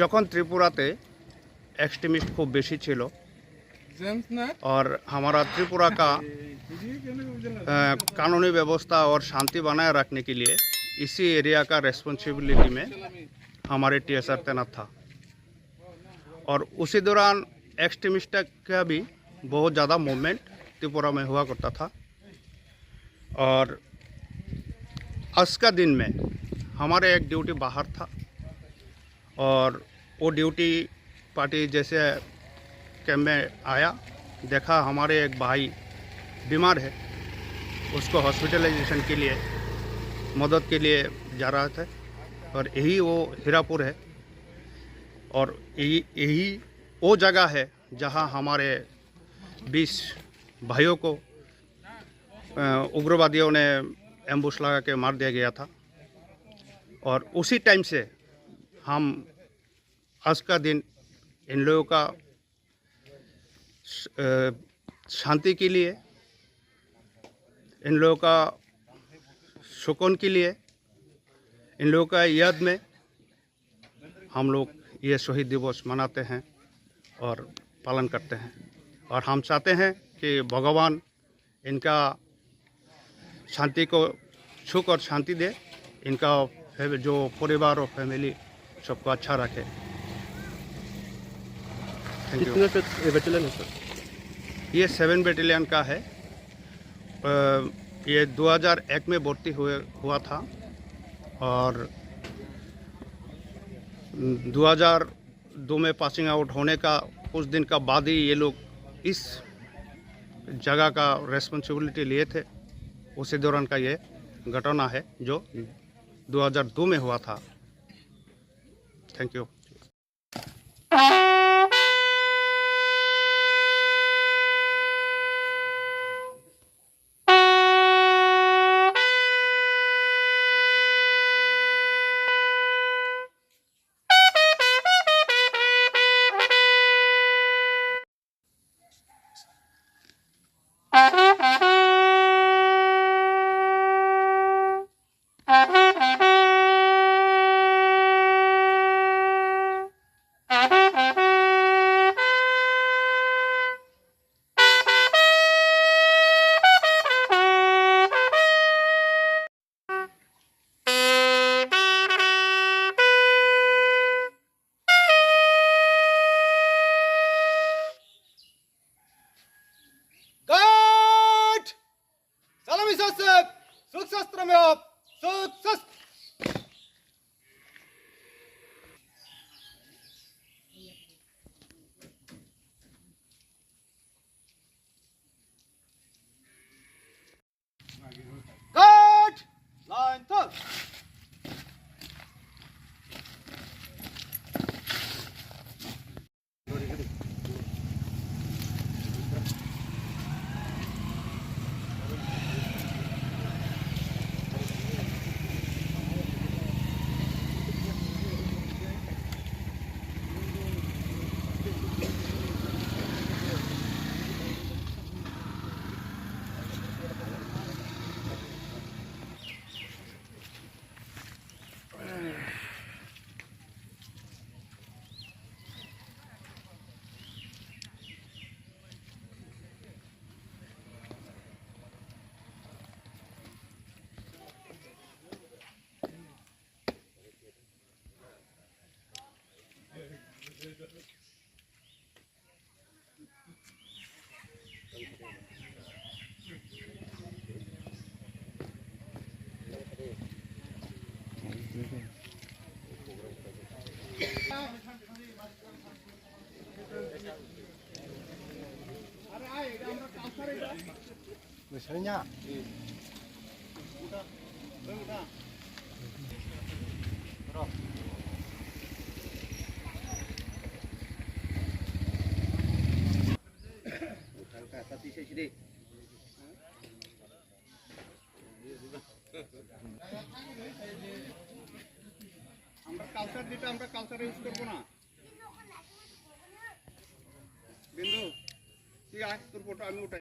যখন ত্রিপুরাতে एक्सट्रीमिस्ट खूब बेशी छिलो और हमारा त्रिपुरा का कानूनी व्यवस्था और शांति बनाए रखने के लिए इसी एरिया का रेस्पॉन्सिबिलिटी में हमारे टीएसआर तैनात था। और उसी दौरान एक्सट्रीमिस्ट का भी बहुत ज़्यादा मूवमेंट त्रिपुरा में हुआ करता था। और आज का दिन में हमारे एक ड्यूटी बाहर था और वो ड्यूटी पार्टी जैसे कैंप में आया, देखा हमारे एक भाई बीमार है, उसको हॉस्पिटलाइजेशन के लिए मदद के लिए जा रहा था। और यही वो हीरापुर है और यही वो जगह है जहां हमारे 20 भाइयों को उग्रवादियों ने एम्बुश लगा के मार दिया गया था। और उसी टाइम से हम आज का दिन इन लोगों का शांति के लिए, इन लोगों का सुकून के लिए, इन लोगों का याद में हम लोग ये शहीद दिवस मनाते हैं और पालन करते हैं। और हम चाहते हैं कि भगवान इनका शांति को सुख और शांति दे, इनका जो परिवार और फैमिली सबको अच्छा रखे। कितने बैटालियन है सर? ये 7 बैटालियन का है। ये 2001 में भर्ती हुआ था और 2002 में पासिंग आउट होने का कुछ दिन का बाद ही ये लोग इस जगह का रेस्पॉन्सिबिलिटी लिए थे। उसी दौरान का ये घटना है जो 2002 में हुआ था। Thank you. सुशस्त्र में आप लाइन तक Misalnya আমরা কালচার দিতে আমরা কালচার ইউজ করব না। বিন্দু তুই আয়, তোর ফটো আমি উঠাই।